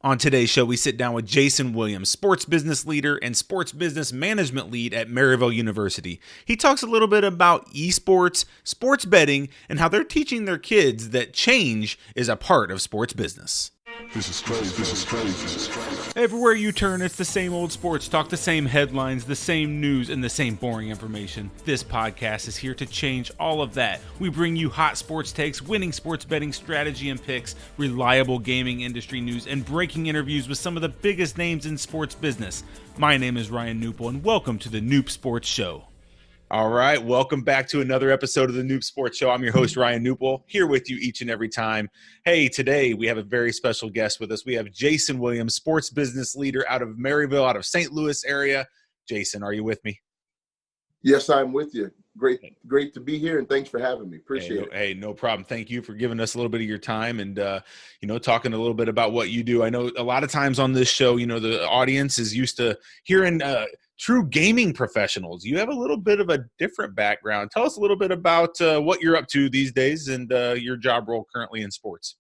On today's show, we sit down with Jason Williams, sports business leader and sports business management lead at Maryville University. He talks a little bit about esports, sports betting, and how they're teaching their kids that change is a part of sports business. This is crazy. This is crazy. This is crazy. Everywhere you turn, it's the same old sports talk, the same headlines, the same news, and the same boring information. This podcast is here to change all of that. We bring you hot sports takes, winning sports betting strategy and picks, reliable gaming industry news, and breaking interviews with some of the biggest names in sports business. My name is Ryan Newpel, and welcome to the Noop Sports Show. All right, welcome back to another episode of the Noop Sports Show. I'm your host, Ryan Newpel, here with you each and every time. Hey, today we have a very special guest with us. We have Jason Williams, sports business leader out of Maryville, out of St. Louis area. Jason, are you with me? Yes, I'm with you. Great to be here, and thanks for having me. Appreciate it. Hey, no problem. Thank you for giving us a little bit of your time and, talking a little bit about what you do. I know a lot of times on this show, the audience is used to hearing true gaming professionals. You have a little bit of a different background. Tell us a little bit about what you're up to these days and your job role currently in sports.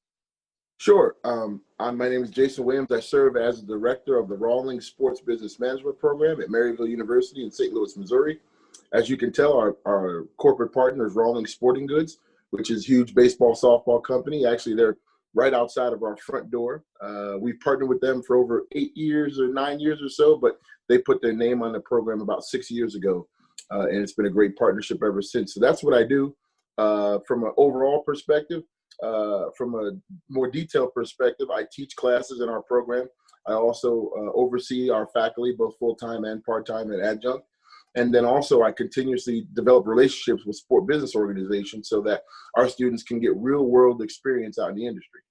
Sure. My name is Jason Williams. I serve as the director of the Rawlings Sports Business Management Program at Maryville University in St. Louis, Missouri. As you can tell, our corporate partner is Rawlings Sporting Goods, which is a huge baseball, softball company. Actually, they're right outside of our front door. We've partnered with them for over 8 years or 9 years or so, but they put their name on the program about 6 years ago, and it's been a great partnership ever since. So that's what I do from an overall perspective. From a more detailed perspective, I teach classes in our program. I also oversee our faculty, both full-time and part-time and adjunct. And then also I continuously develop relationships with sport business organizations so that our students can get real world experience out in the industry.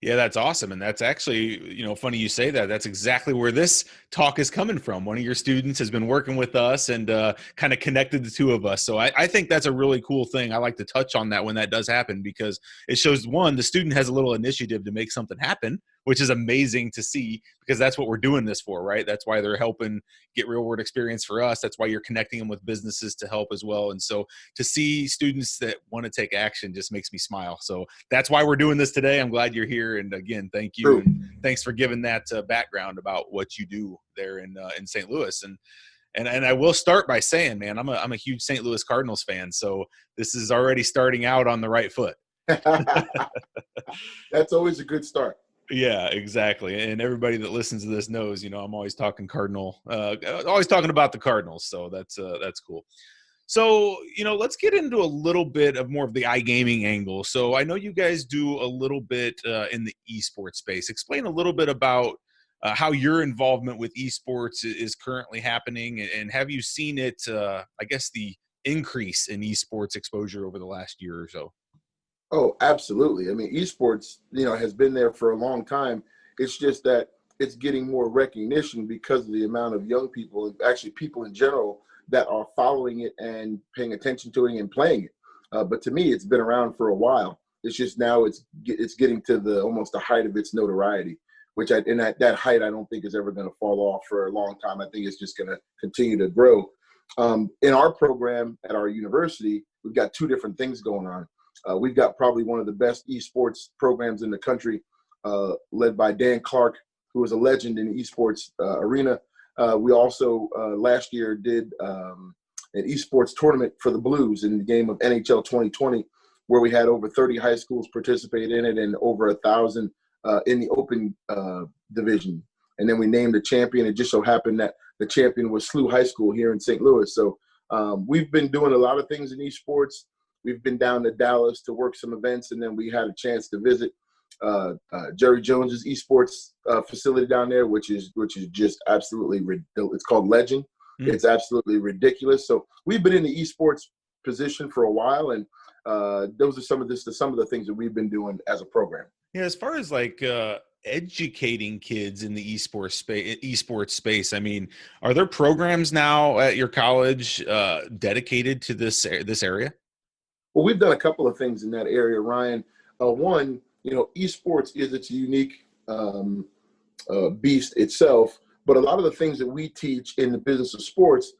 Yeah, that's awesome. And that's actually, funny you say that. That's exactly where this talk is coming from. One of your students has been working with us and kind of connected the two of us. So I think that's a really cool thing. I like to touch on that when that does happen because it shows, one, the student has a little initiative to make something happen, which is amazing to see because that's what we're doing this for, right? That's why they're helping get real world experience for us. That's why you're connecting them with businesses to help as well. And so to see students that want to take action just makes me smile. So that's why we're doing this today. I'm glad you're here. And again, thank you. True. And thanks for giving that background about what you do there in St. Louis. And I will start by saying, man, I'm a huge St. Louis Cardinals fan. So this is already starting out on the right foot. That's always a good start. Yeah, exactly. And everybody that listens to this knows, I'm always talking always talking about the Cardinals. So that's cool. So, let's get into a little bit of more of the iGaming angle. So I know you guys do a little bit in the esports space. Explain a little bit about how your involvement with esports is currently happening. And have you seen it, the increase in esports exposure over the last year or so? Oh, absolutely. I mean, esports, has been there for a long time. It's just that it's getting more recognition because of the amount of young people, and actually people in general, that are following it and paying attention to it and playing it. But to me, it's been around for a while. It's just now it's getting to the almost the height of its notoriety, which that height I don't think is ever going to fall off for a long time. I think it's just going to continue to grow. In our program at our university, we've got two different things going on. We've got probably one of the best esports programs in the country, led by Dan Clark, who is a legend in the esports arena. We also last year did an esports tournament for the Blues in the game of NHL 2020, where we had over 30 high schools participate in it and over 1,000 in the open division. And then we named the champion. It just so happened that the champion was SLU High School here in St. Louis. So we've been doing a lot of things in esports. We've been down to Dallas to work some events, and then we had a chance to visit Jerry Jones's esports facility down there, which is just absolutely it's called Legend. Mm-hmm. It's absolutely ridiculous. So we've been in the esports position for a while, and those are some of the things that we've been doing as a program. Yeah, as far as educating kids in the esports space, I mean, are there programs now at your college dedicated to this area? Well, we've done a couple of things in that area, Ryan. One, esports is its unique beast itself, but a lot of the things that we teach in the business of sports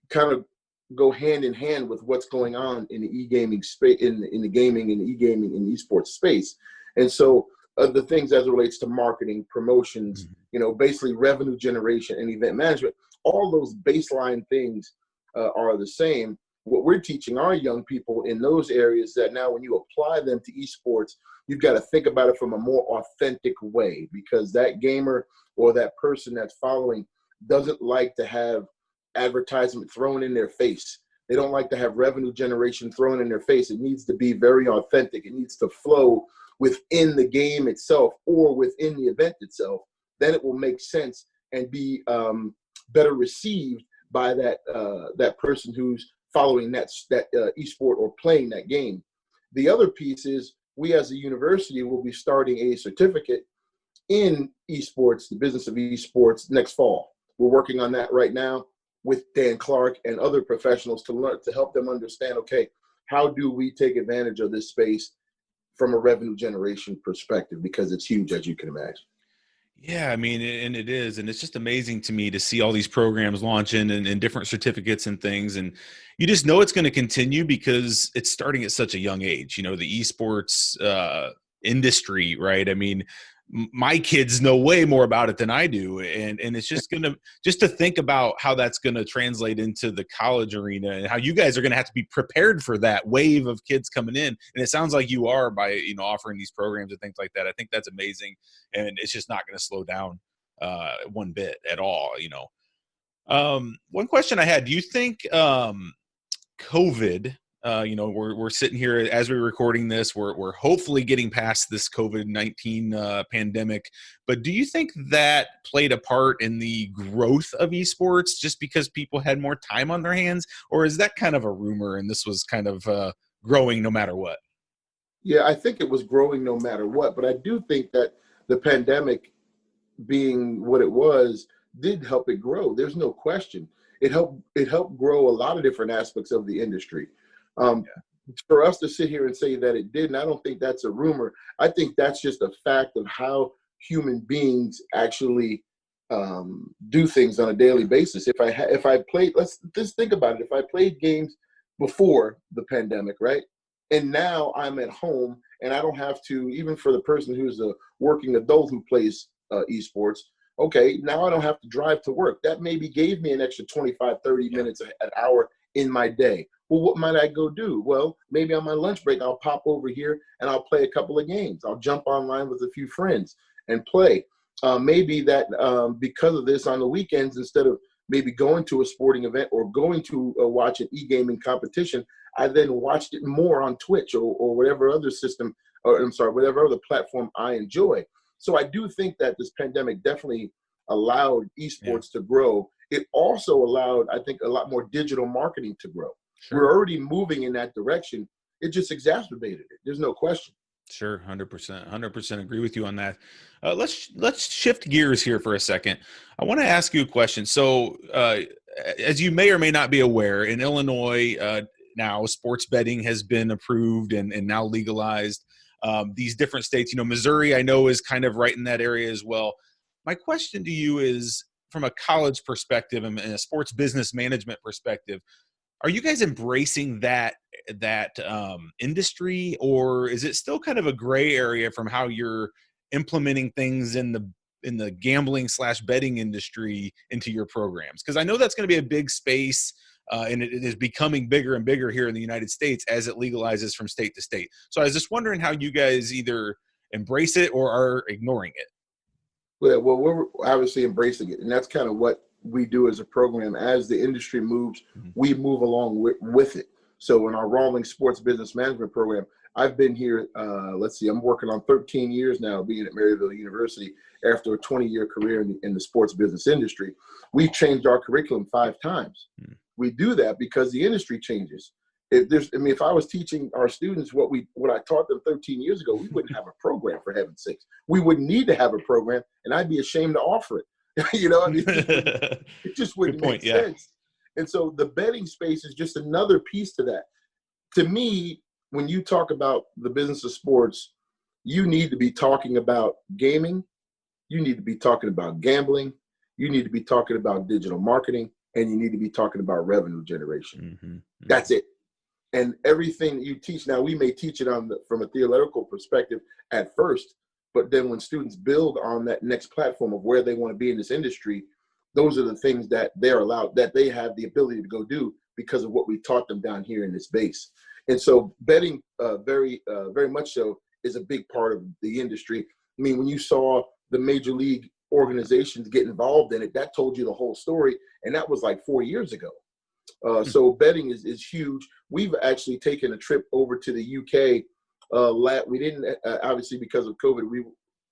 kind of go hand in hand with what's going on in the e-gaming space, in the gaming and e-gaming and esports space. And so the things as it relates to marketing, promotions, basically revenue generation and event management. All those baseline things are the same. What we're teaching our young people in those areas that now when you apply them to esports, you've got to think about it from a more authentic way, because that gamer or that person that's following doesn't like to have advertisement thrown in their face. They don't like to have revenue generation thrown in their face. It needs to be very authentic. It needs to flow within the game itself or within the event itself. Then it will make sense and be better received by that person who's following that esport or playing that game. The other piece is we as a university will be starting a certificate in esports, the business of esports, next fall. We're working on that right now with Dan Clark and other professionals to learn, to help them understand, okay, how do we take advantage of this space from a revenue generation perspective, because it's huge, as you can imagine. Yeah, I mean, and it is, and it's just amazing to me to see all these programs launching and different certificates and things, and you just know it's going to continue because it's starting at such a young age. The esports industry, right? I mean, my kids know way more about it than I do, and it's just to think about how that's gonna translate into the college arena and how you guys are gonna have to be prepared for that wave of kids coming in. And it sounds like you are by offering these programs and things like that. I think that's amazing, and it's just not gonna slow down one bit at all. One question I had: do you think COVID? We're sitting here as we're recording this. We're hopefully getting past this COVID-19 pandemic. But do you think that played a part in the growth of esports just because people had more time on their hands, or is that kind of a rumor and this was kind of growing no matter what? Yeah, I think it was growing no matter what. But I do think that the pandemic, being what it was, did help it grow. There's no question. It helped grow a lot of different aspects of the industry. For us to sit here and say that it didn't, I don't think that's a rumor. I think that's just a fact of how human beings actually do things on a daily basis. If I played, let's just think about it. If I played games before the pandemic, right? And now I'm at home and I don't have to, even for the person who's a working adult who plays esports, okay, now I don't have to drive to work. That maybe gave me an extra 25, 30 minutes, an hour in my day. Well, what might I go do? Well, maybe on my lunch break, I'll pop over here and I'll play a couple of games. I'll jump online with a few friends and play. Maybe that because of this on the weekends, instead of maybe going to a sporting event or going to watch an e-gaming competition, I then watched it more on Twitch or whatever other system, whatever other platform I enjoy. So I do think that this pandemic definitely allowed esports to grow. It also allowed, I think, a lot more digital marketing to grow. Sure. We're already moving in that direction. It just exacerbated it. There's no question. Sure, 100% agree with you on that. Let's shift gears here for a second. I want to ask you a question. So, as you may or may not be aware, in Illinois now, sports betting has been approved and now legalized. These different states, Missouri, I know is kind of right in that area as well. My question to you is, from a college perspective and a sports business management perspective, are you guys embracing that industry, or is it still kind of a gray area from how you're implementing things in the gambling / betting industry into your programs? Because I know that's going to be a big space, and it is becoming bigger and bigger here in the United States as it legalizes from state to state. So I was just wondering how you guys either embrace it or are ignoring it. Well, we're obviously embracing it, and that's kind of what we do as a program. As the industry moves, we move along with it. So in our Rawlings Sports Business Management program, I've been here, I'm working on 13 years now being at Maryville University after a 20-year career in the sports business industry. We've changed our curriculum 5 times. We do that because the industry changes. If I was teaching our students what I taught them 13 years ago, we wouldn't have a program, for heaven's sakes. We wouldn't need to have a program, and I'd be ashamed to offer it. It just wouldn't make sense. And so the betting space is just another piece to that. To me, when you talk about the business of sports, you need to be talking about gaming, you need to be talking about gambling, you need to be talking about digital marketing, and you need to be talking about revenue generation. That's it. And everything that you teach, now we may teach it from a theoretical perspective at first, But then when students build on that next platform of where they want to be in this industry, those are the things that they're allowed, that they have the ability to go do because of what we taught them down here in this base. And so betting very much so is a big part of the industry. I mean, when you saw the major league organizations get involved in it, that told you the whole story. And that was like 4 years ago. So betting is huge. We've actually taken a trip over to the UK. We didn't, obviously because of COVID, we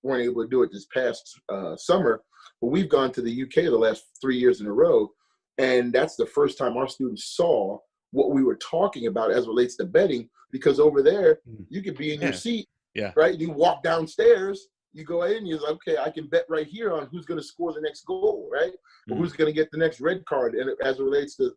weren't able to do it this past summer, but we've gone to the UK the last 3 years in a row. And that's the first time our students saw what we were talking about as relates to betting, because over there, you could be in your seat, right? You walk downstairs, you go in, you're like, okay, I can bet right here on who's going to score the next goal, right? Or who's going to get the next red card. And as it relates to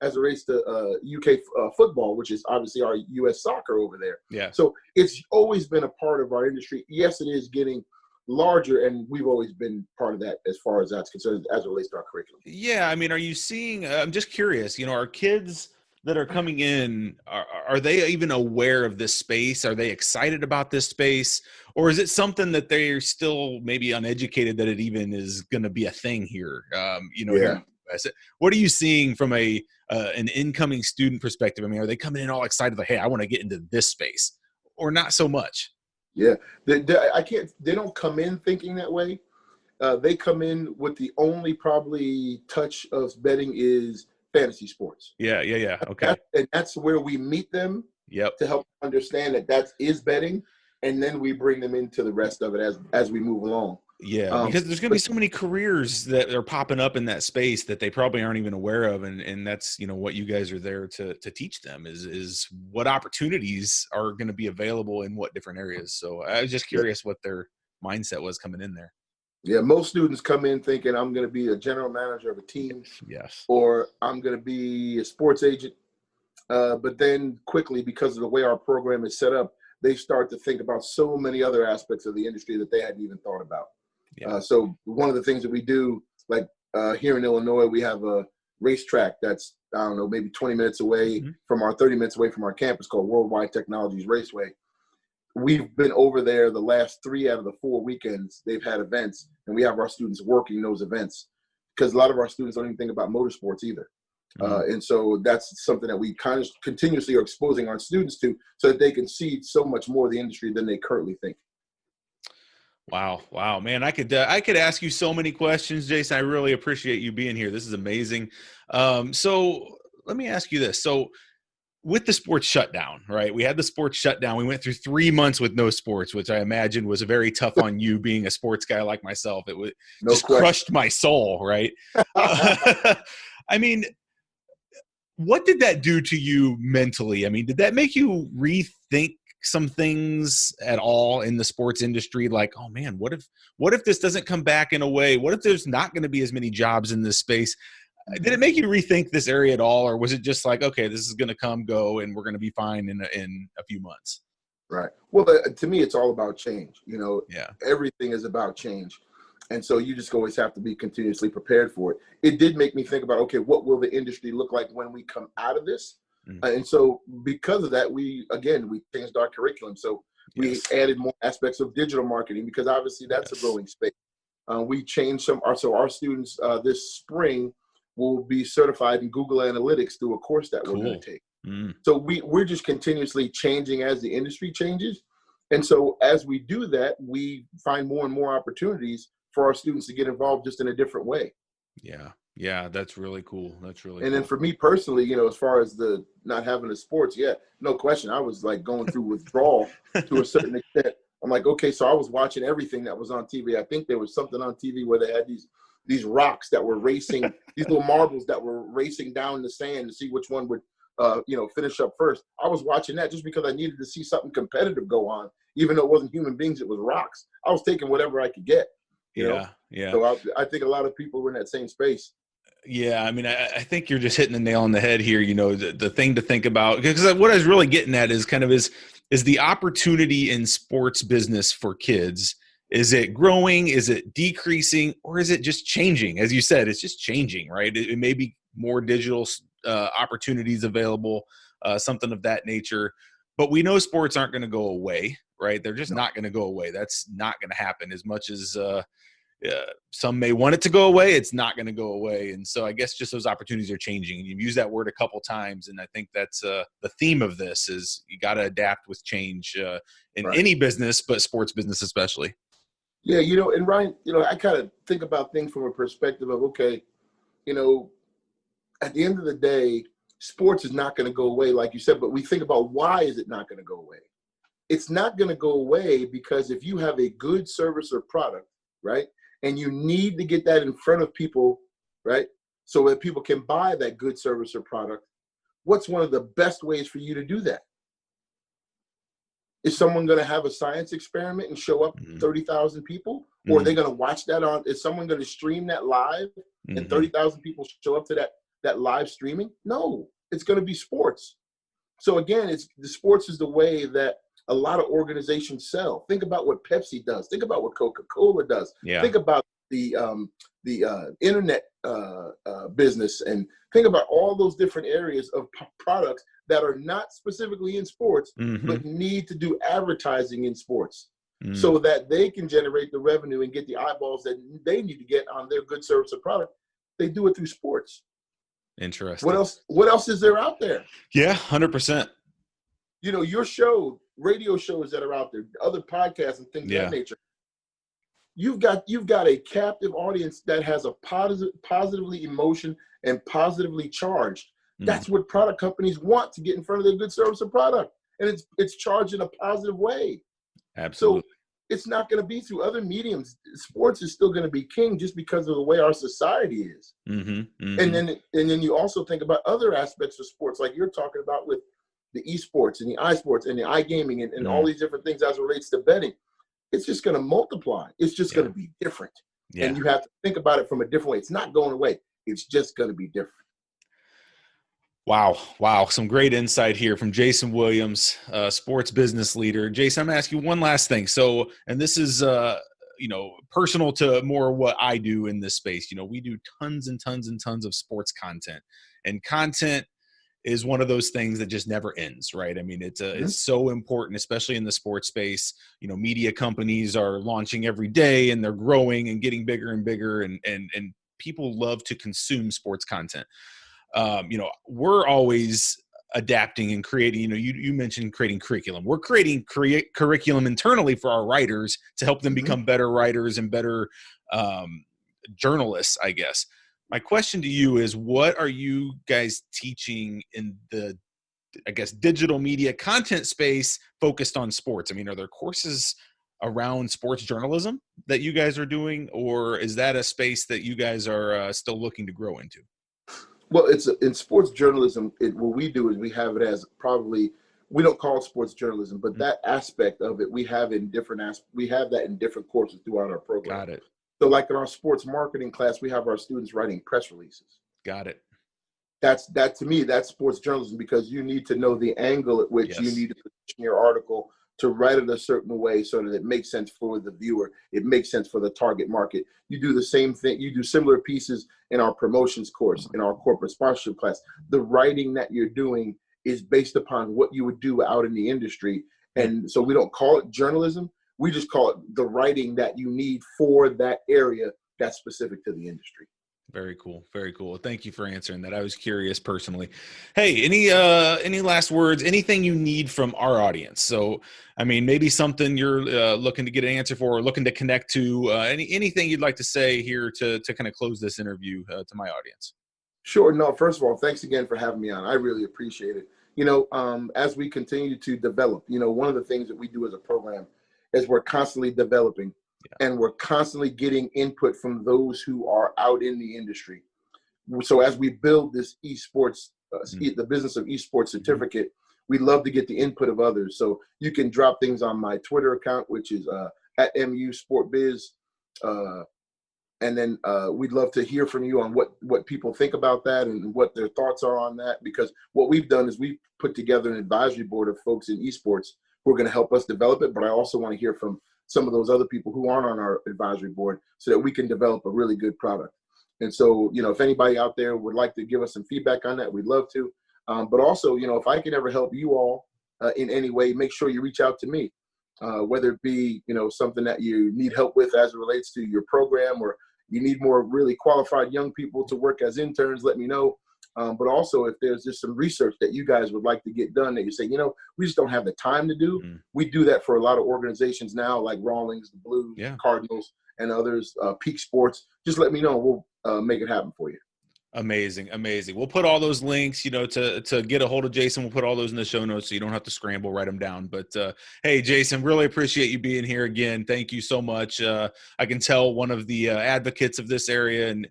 UK football, which is obviously our US soccer over there. Yeah. So it's always been a part of our industry. Yes, it is getting larger, and we've always been part of that as far as that's concerned, as it relates to our curriculum. Yeah, I mean, are you seeing? I'm just curious. Are kids that are coming in, are they even aware of this space? Are they excited about this space? Or is it something that they're still maybe uneducated that it even is going to be a thing here? Here. What are you seeing from an incoming student perspective? I mean, are they coming in all excited like, hey, I want to get into this space, or not so much? Yeah, they don't come in thinking that way. They come in with the only probably touch of betting is fantasy sports. Yeah. Okay. And that's where we meet them. Yep. To help understand that is betting, and then we bring them into the rest of it as we move along. Yeah, because there's going to be so many careers that are popping up in that space that they probably aren't even aware of, and that's what you guys are there to teach them is what opportunities are going to be available in what different areas. So I was just curious what their mindset was coming in there. Yeah, most students come in thinking I'm going to be a general manager of a team, yes, or I'm going to be a sports agent. But then quickly, because of the way our program is set up, they start to think about so many other aspects of the industry that they hadn't even thought about. Yeah. So one of the things that we do, like here in Illinois, we have a racetrack that's, I don't know, maybe 20 minutes away from our 30 minutes away from our campus called Worldwide Technologies Raceway. We've been over there the last 3 out of the 4 weekends. They've had events, and we have our students working those events because a lot of our students don't even think about motorsports either. And so that's something that we kind of continuously are exposing our students to so that they can see so much more of the industry than they currently think. Wow, man! I could ask you so many questions, Jason. I really appreciate you being here. This is amazing. So let me ask you this: so with the sports shutdown, right? We had the sports shutdown. We went through 3 months with no sports, which I imagine was very tough on you, being a sports guy like myself. It was crushed my soul, right? I mean, what did that do to you mentally? I mean, did that make you rethink some things at all in the sports industry? Like, oh man, what if this doesn't come back in a way? What if there's not going to be as many jobs in this space? Did it make you rethink this area at all? Or was it just like, okay, this is going to come, go, and we're going to be fine in a few months? Right. Well, to me, it's all about change. Yeah. Everything is about change. And so you just always have to be continuously prepared for it. It did make me think about, okay, what will the industry look like when we come out of this? And so because of that, we changed our curriculum. So we added more aspects of digital marketing because obviously that's a growing space. We changed our students this spring will be certified in Google Analytics through a course that we're going to take. So we're just continuously changing as the industry changes. And so as we do that, we find more and more opportunities for our students to get involved just in a different way. Yeah, that's really cool. And then for me personally, as far as the not having the sports, no question. I was like going through withdrawal to a certain extent. I'm like, okay, so I was watching everything that was on TV. I think there was something on TV where they had these rocks that were racing, these little marbles that were racing down the sand to see which one would, finish up first. I was watching that just because I needed to see something competitive go on, even though it wasn't human beings, it was rocks. I was taking whatever I could get. Yeah. So I think a lot of people were in that same space. Yeah, I mean, I think you're just hitting the nail on the head here. The thing to think about, because what I was really getting at is kind of is the opportunity in sports business for kids. Is it growing? Is it decreasing? Or is it just changing? As you said, it's just changing, right? It may be more digital opportunities available, something of that nature. But we know sports aren't going to go away, right? They're just No. not going to go away. That's not going to happen. As much as some may want it to go away, it's not going to go away. And so I guess just those opportunities are changing. And you've used that word a couple times, and I think that's the theme of this is you got to adapt with change in any business, but sports business especially. Yeah, and Ryan, I kind of think about things from a perspective of, okay, at the end of the day, sports is not going to go away, like you said, but we think about why is it not going to go away? It's not going to go away because if you have a good service or product, right, and you need to get that in front of people, right, so that people can buy that good service or product, what's one of the best ways for you to do that? Is someone going to have a science experiment and show up 30,000 people? Or are they going to watch that is someone going to stream that live and 30,000 people show up to that live streaming? No, it's going to be sports. So again, the sports is the way that a lot of organizations sell. Think about what Pepsi does. Think about what Coca-Cola does. Yeah. Think about the internet business, and think about all those different areas of products that are not specifically in sports, but need to do advertising in sports so that they can generate the revenue and get the eyeballs that they need to get on their good service or product. They do it through sports. Interesting. What else is there out there? Yeah, 100%. Your show, radio shows that are out there, other podcasts and things of that nature. You've got a captive audience that has a positively emotion and positively charged. That's what product companies want to get in front of their good service or product. And it's charged in a positive way. Absolutely. So it's not going to be through other mediums. Sports is still going to be king just because of the way our society is. And then you also think about other aspects of sports, like you're talking about with the esports and the iSports and the iGaming and all these different things as it relates to betting. It's just going to multiply. It's just going to be different. And you have to think about it from a different way. It's not going away. It's just going to be different. Wow. Some great insight here from Jason Williams, sports business leader. Jason, I'm going to ask you one last thing. So, and this is, personal to more what I do in this space. We do tons and tons and tons of sports content, and content is one of those things that just never ends, right? I mean, it's so important, especially in the sports space. Media companies are launching every day, and they're growing and getting bigger and bigger, and people love to consume sports content. We're always adapting and creating, you mentioned creating curriculum. We're creating curriculum internally for our writers to help them become better writers and better journalists, I guess. My question to you is, what are you guys teaching in the, digital media content space focused on sports? I mean, are there courses around sports journalism that you guys are doing, or is that a space that you guys are still looking to grow into? Well, in sports journalism, what we do is we have it as we don't call it sports journalism, but that aspect of it, we have that in different courses throughout our program. Got it. So like in our sports marketing class, we have our students writing press releases. Got it. That to me, that's sports journalism, because you need to know the angle at which you need to position your article to write it a certain way so that it makes sense for the viewer. It makes sense for the target market. You do the same thing. You do similar pieces in our promotions course, in our corporate sponsorship class. The writing that you're doing is based upon what you would do out in the industry. And so we don't call it journalism. We just call it the writing that you need for that area that's specific to the industry. Very cool. Very cool. Thank you for answering that. I was curious personally. Hey, any last words, anything you need from our audience? So, I mean, maybe something you're looking to get an answer for, or looking to connect to, anything you'd like to say here to kind of close this interview to my audience. Sure. No, first of all, thanks again for having me on. I really appreciate it. As we continue to develop, one of the things that we do as a program is we're constantly developing. And we're constantly getting input from those who are out in the industry. So as we build this esports, the business of esports certificate, we love to get the input of others. So you can drop things on my Twitter account, which is at MU SportBiz. And then we'd love to hear from you on what people think about that and what their thoughts are on that. Because what we've done is we've put together an advisory board of folks in esports who are going to help us develop it. But I also want to hear from some of those other people who aren't on our advisory board so that we can develop a really good product. And so, if anybody out there would like to give us some feedback on that, we'd love to. But also, if I can ever help you all in any way, make sure you reach out to me. Whether it be, something that you need help with as it relates to your program, or you need more really qualified young people to work as interns, let me know. But also, if there's just some research that you guys would like to get done that you say, we just don't have the time to do. We do that for a lot of organizations now, like Rawlings, the Blues, Cardinals, and others, Peak Sports. Just let me know. We'll make it happen for you. Amazing. We'll put all those links, to get a hold of Jason. We'll put all those in the show notes so you don't have to scramble, write them down. But, hey, Jason, really appreciate you being here again. Thank you so much. I can tell one of the advocates of this area, and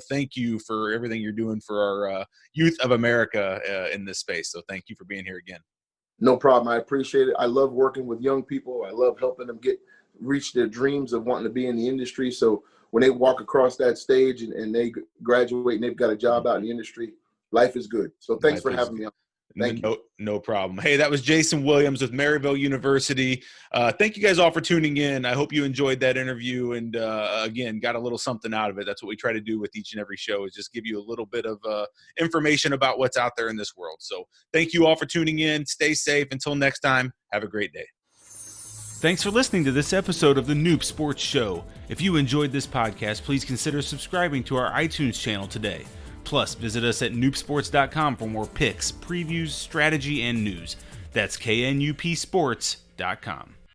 thank you for everything you're doing for our youth of America in this space. So thank you for being here again. No problem. I appreciate it. I love working with young people. I love helping them reach their dreams of wanting to be in the industry. So when they walk across that stage and they graduate and they've got a job out in the industry, life is good. So thanks for having me on. Thank you. No problem. Hey, that was Jason Williams with Maryville University. Thank you guys all for tuning in. I hope you enjoyed that interview and, again, got a little something out of it. That's what we try to do with each and every show, is just give you a little bit of information about what's out there in this world. So thank you all for tuning in. Stay safe. Until next time, have a great day. Thanks for listening to this episode of the Noop Sports Show. If you enjoyed this podcast, please consider subscribing to our iTunes channel today. Plus, visit us at noopsports.com for more picks, previews, strategy, and news. That's knupsports.com.